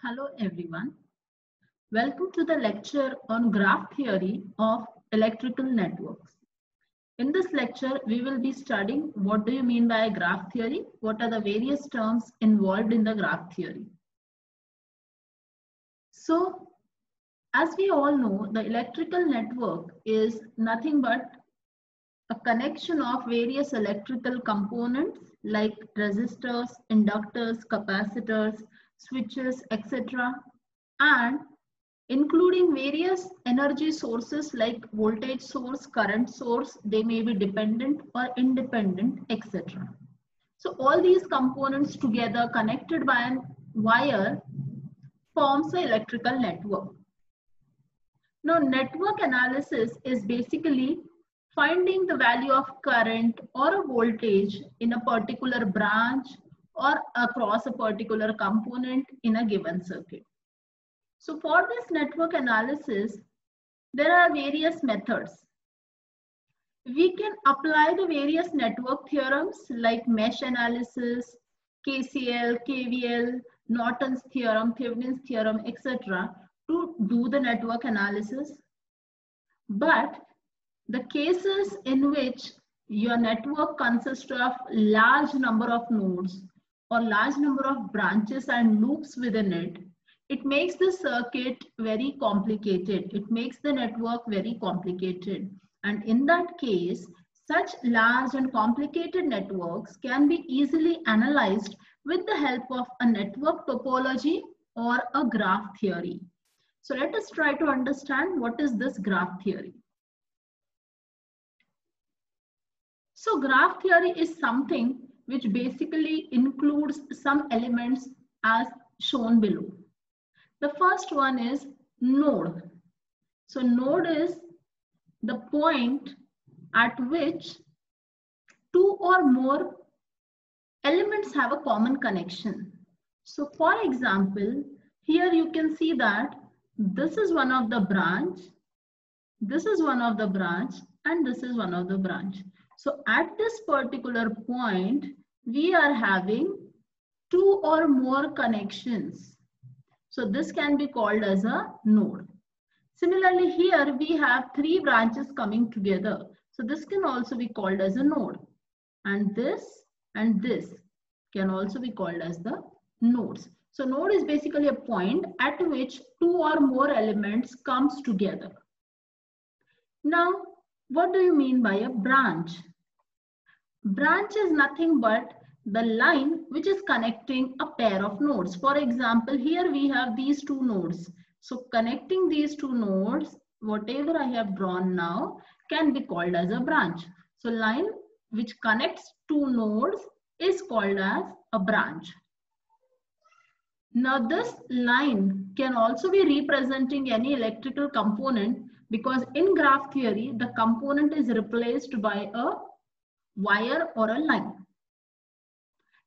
Hello everyone. Welcome to the lecture on graph theory of electrical networks. In this lecture, we will be studying what do you mean by a graph theory, what are the various terms involved in the graph theory. So, as we all know, the electrical network is nothing but a connection of various electrical components like resistors, inductors, capacitors, switches, etc. and including various energy sources like voltage source, current source, they may be dependent or independent, etc. So all these components together connected by a wire forms an electrical network. Now, network analysis is basically finding the value of current or a voltage in a particular branch or across a particular component in a given circuit. So for this network analysis, there are various methods. We can apply the various network theorems like mesh analysis, KCL, KVL, Norton's theorem, Thevenin's theorem, etc. to do the network analysis. But the cases in which your network consists of large number of nodes or large number of branches and loops within it, it makes the circuit very complicated. It makes the network very complicated. And in that case, such large and complicated networks can be easily analyzed with the help of a network topology or a graph theory. So let us try to understand what is this graph theory. So graph theory is something which basically includes some elements as shown below. The first one is node. So node is the point at which two or more elements have a common connection. So for example, here you can see that this is one of the branch, this is one of the branch, and this is one of the branch. So at this particular point, we are having two or more connections. So this can be called as a node. Similarly, here we have three branches coming together. So this can also be called as a node. And this can also be called as the nodes. So node is basically a point at which two or more elements comes together. Now, what do you mean by a branch? Branch is nothing but the line which is connecting a pair of nodes. For example, here we have these two nodes. So connecting these two nodes, whatever I have drawn now, can be called as a branch. So line which connects two nodes is called as a branch. Now this line can also be representing any electrical component because in graph theory, the component is replaced by a wire or a line.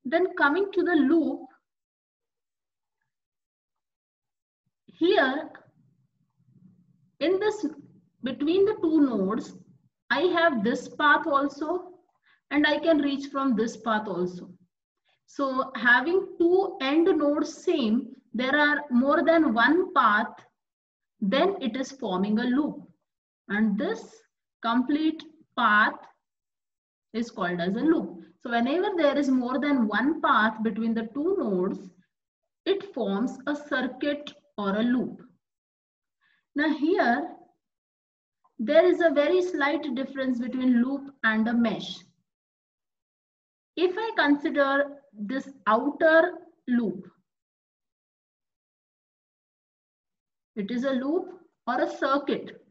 Then coming to the loop, here in this between the two nodes, I have this path also and I can reach from this path also. So having two end nodes same, there are more than one path, then it is forming a loop. And this complete path is called as a loop. So whenever there is more than one path between the two nodes, it forms a circuit or a loop. Now here, there is a very slight difference between loop and a mesh. If I consider this outer loop, it is a loop or a circuit,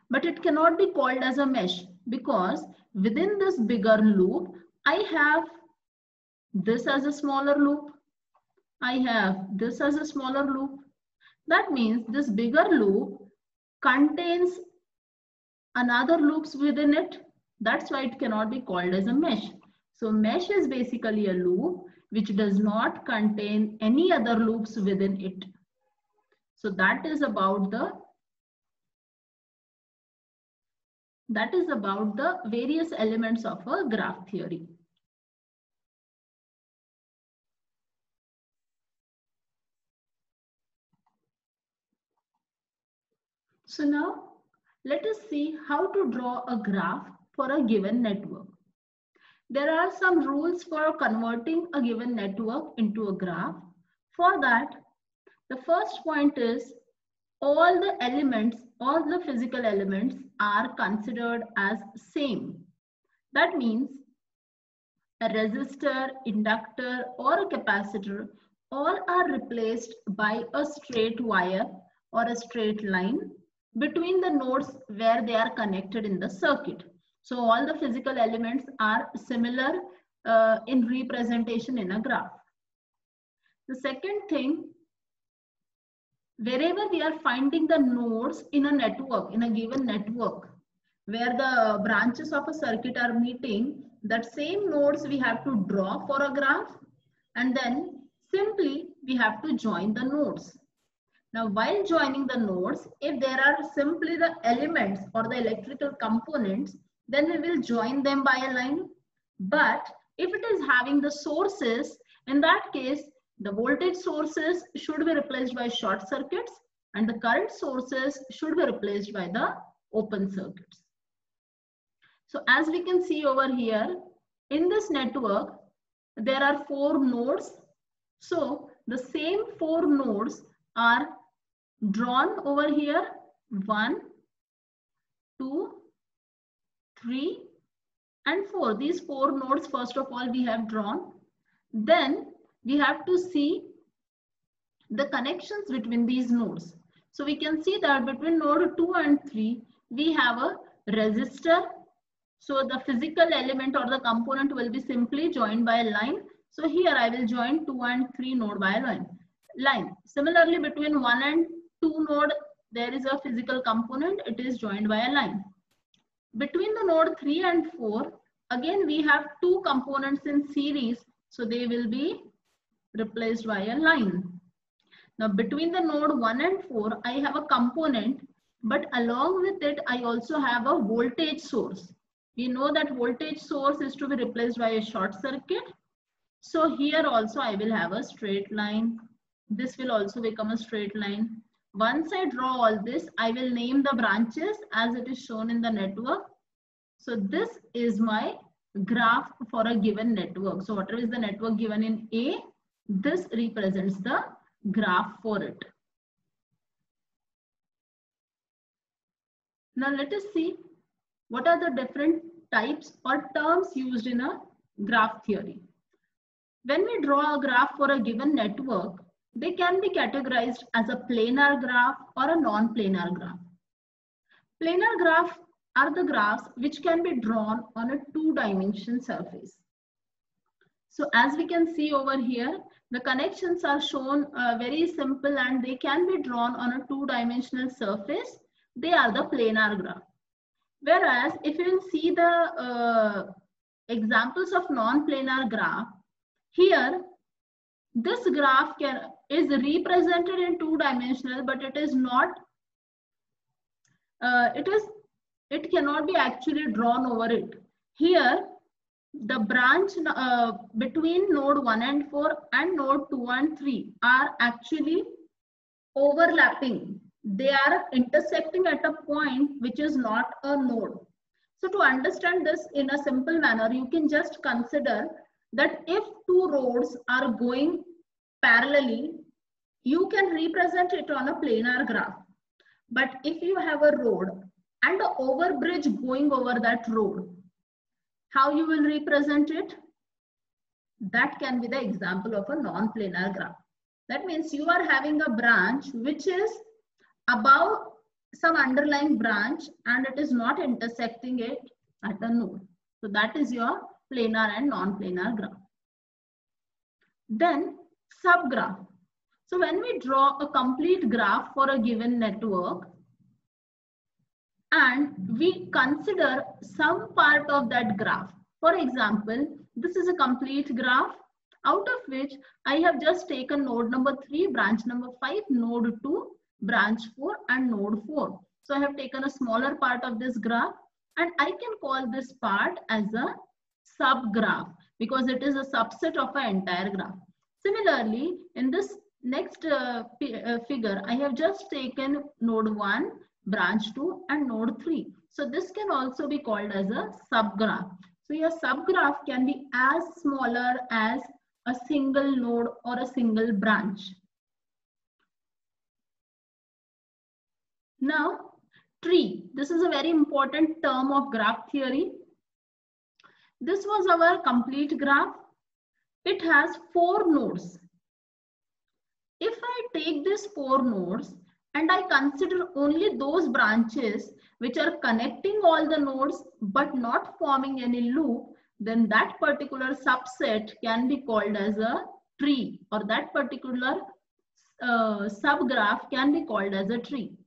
but it cannot be called as a mesh because within this bigger loop, I have this as a smaller loop. I have this as a smaller loop. That means this bigger loop contains another loops within it. That's why it cannot be called as a mesh. So mesh is basically a loop which does not contain any other loops within it. So that is about the various elements of a graph theory. So now let us see how to draw a graph for a given network. There are some rules for converting a given network into a graph. For that, the first point is all the elements, all the physical elements are considered as same. That means a resistor, inductor, or a capacitor all are replaced by a straight wire or a straight line between the nodes where they are connected in the circuit. So all the physical elements are similar in representation in a graph. The second thing, wherever we are finding the nodes in a network, in a given network, where the branches of a circuit are meeting, that same nodes we have to draw for a graph, and then simply we have to join the nodes. Now, while joining the nodes, if there are simply the elements or the electrical components, then we will join them by a line. But if it is having the sources, in that case, the voltage sources should be replaced by short circuits and the current sources should be replaced by the open circuits. So as we can see over here, in this network, there are 4 nodes. So the same 4 nodes are drawn over here. 1, 2, 3, and 4. These 4 nodes, first of all, we have drawn. Then we have to see the connections between these nodes. So we can see that between node 2 and 3, we have a resistor. So the physical element or the component will be simply joined by a line. So here I will join 2 and 3 node by a line. Similarly, between 1 and 2 node, there is a physical component. It is joined by a line. Between the node 3 and 4, again we have 2 components in series. So they will be replaced by a line. Now between the node 1 and 4, I have a component, but along with it, I also have a voltage source. We know that voltage source is to be replaced by a short circuit. So here also I will have a straight line. This will also become a straight line. Once I draw all this, I will name the branches as it is shown in the network. So this is my graph for a given network. So whatever is the network given in A, this represents the graph for it. Now let us see what are the different types or terms used in a graph theory. When we draw a graph for a given network, they can be categorized as a planar graph or a non-planar graph. Planar graphs are the graphs which can be drawn on a 2-dimensional surface. So as we can see over here, the connections are shown very simple and they can be drawn on a 2-dimensional surface. They are the planar graph. Whereas if you will see the examples of non-planar graph, here this graph is represented in 2-dimensional, but it is not. It cannot be actually drawn over it. Here, the branch between node 1 and 4 and node 2 and 3 are actually overlapping. They are intersecting at a point which is not a node. So to understand this in a simple manner, you can just consider that if 2 roads are going parallelly, you can represent it on a planar graph. But if you have a road and an overbridge going over that road, how you will represent it? That can be the example of a non-planar graph. That means you are having a branch which is above some underlying branch and it is not intersecting it at a node. So that is your planar and non-planar graph. Then subgraph. So when we draw a complete graph for a given network and we consider some part of that graph. For example, this is a complete graph out of which I have just taken node number 3, branch number 5, node 2, branch 4 and node 4. So I have taken a smaller part of this graph and I can call this part as a subgraph because it is a subset of an entire graph. Similarly, in this next figure, I have just taken node 1, branch 2 and node 3. So this can also be called as a subgraph. So your subgraph can be as smaller as a single node or a single branch. Now, tree. This is a very important term of graph theory. This was our complete graph. It has 4 nodes. If I take these 4 nodes and I consider only those branches which are connecting all the nodes but not forming any loop, then that particular subset can be called as a tree, or that particular subgraph can be called as a tree.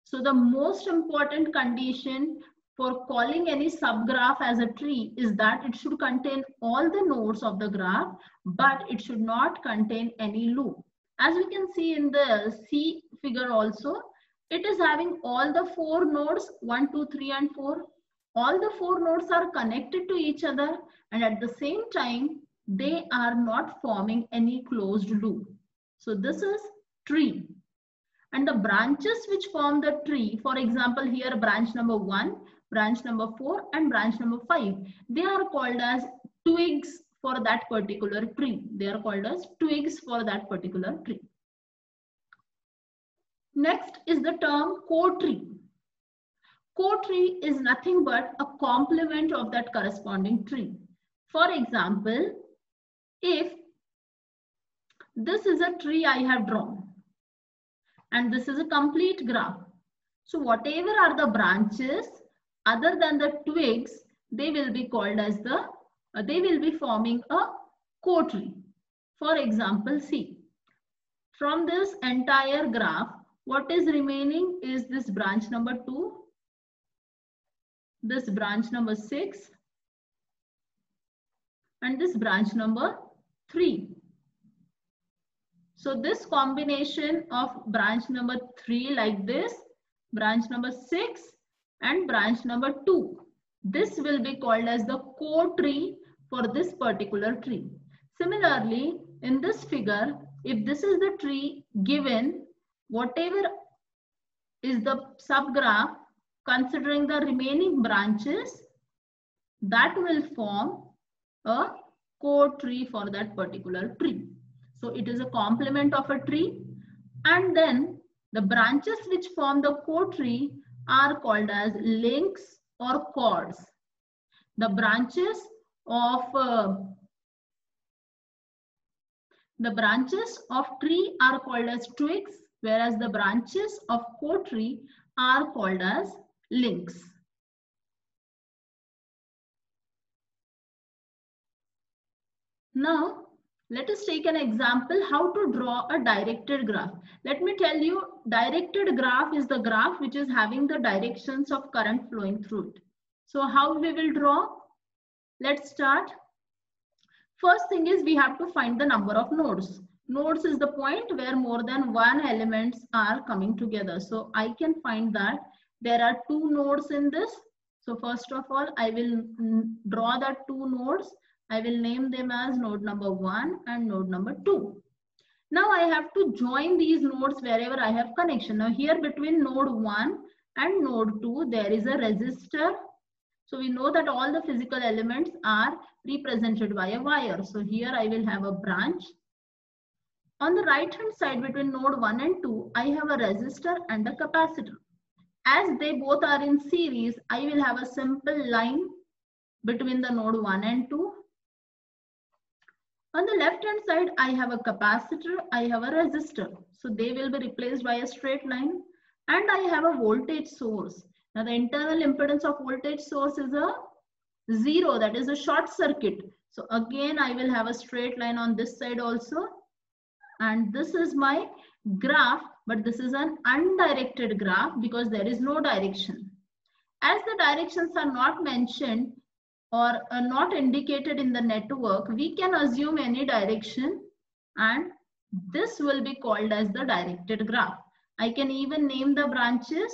So the most important condition for calling any subgraph as a tree is that it should contain all the nodes of the graph, but it should not contain any loop. As we can see in the C figure also, it is having all the 4 nodes, 1, 2, 3 and 4. All the 4 nodes are connected to each other, and at the same time, they are not forming any closed loop. So this is tree. And the branches which form the tree, for example, here branch number 1, branch number 4 and branch number 5, they are called as twigs for that particular tree. They are called as twigs for that particular tree. Next is the term co-tree. Co-tree is nothing but a complement of that corresponding tree. For example, if this is a tree I have drawn and this is a complete graph, so whatever are the branches other than the twigs, they will be called as the they will be forming a co-tree. For example, see, from this entire graph, what is remaining is this branch number 2, this branch number 6, and this branch number 3. So this combination of branch number 3 like this, branch number 6 and branch number 2, this will be called as the co-tree for this particular tree. Similarly, in this figure, if this is the tree given, whatever is the subgraph considering the remaining branches, that will form a co-tree for that particular tree. So it is a complement of a tree, and then the branches which form the co-tree are called as links or cords. The branches of tree are called as twigs, whereas the branches of co-tree are called as links. Now, let us take an example how to draw a directed graph. Let me tell you, directed graph is the graph which is having the directions of current flowing through it. So how we will draw? Let's start. First thing is we have to find the number of nodes. Nodes is the point where more than one elements are coming together. So I can find that there are 2 nodes in this. So first of all, I will draw the 2 nodes. I will name them as node number 1 and node number 2. Now I have to join these nodes wherever I have connection. Now here between node 1 and node 2, there is a resistor. So we know that all the physical elements are represented by a wire. So here I will have a branch. On the right hand side between node 1 and 2, I have a resistor and a capacitor. As they both are in series, I will have a simple line between the node 1 and 2. On the left hand side, I have a capacitor, I have a resistor. So they will be replaced by a straight line, and I have a voltage source. Now the internal impedance of voltage source is a 0, that is a short circuit. So again, I will have a straight line on this side also. And this is my graph, but this is an undirected graph because there is no direction. As the directions are not mentioned or are not indicated in the network, we can assume any direction, and this will be called as the directed graph. I can even name the branches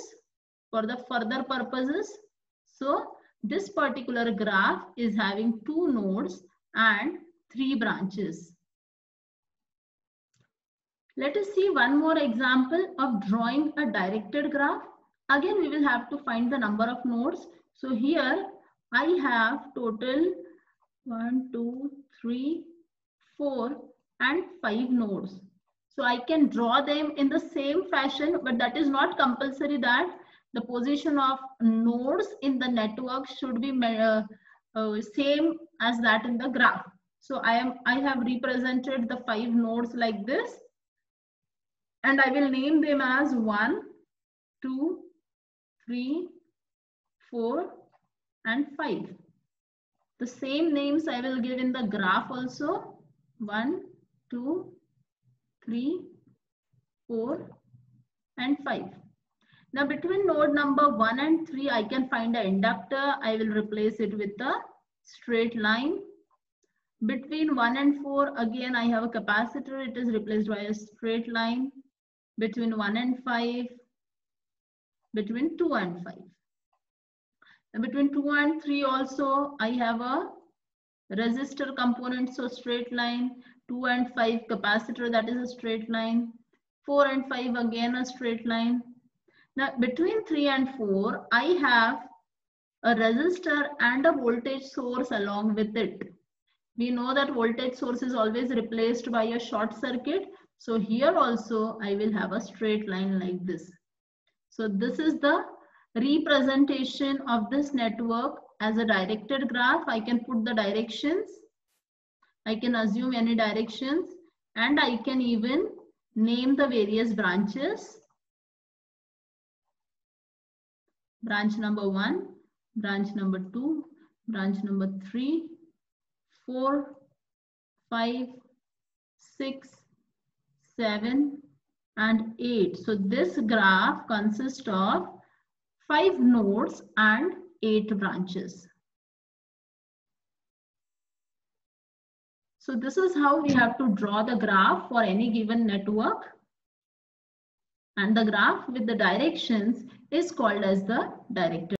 for the further purposes. So this particular graph is having 2 nodes and 3 branches. Let us see one more example of drawing a directed graph. Again, we will have to find the number of nodes. So here I have total 1, 2, 3, 4 and 5 nodes. So I can draw them in the same fashion, but that is not compulsory that the position of nodes in the network should be same as that in the graph. So I have represented the 5 nodes like this, and I will name them as 1, 2, 3, 4 and 5. The same names I will give in the graph also. 1, 2, 3, 4 and 5. Now between node number 1 and 3, I can find an inductor. I will replace it with a straight line. Between 1 and 4, again I have a capacitor. It is replaced by a straight line. Between 1 and 5, between 2 and 5. And between 2 and 3 also, I have a resistor component, so straight line. 2 and 5 capacitor, that is a straight line. 4 and 5 again a straight line. Now between 3 and 4, I have a resistor and a voltage source along with it. We know that voltage source is always replaced by a short circuit. So here also I will have a straight line like this. So this is the representation of this network as a directed graph. I can put the directions. I can assume any directions, and I can even name the various branches. Branch number 1, branch number 2, branch number 3, 4, 5, 6, 7 and 8. So this graph consists of 5 nodes and 8 branches. So this is how we have to draw the graph for any given network. And the graph with the directions is called as the directed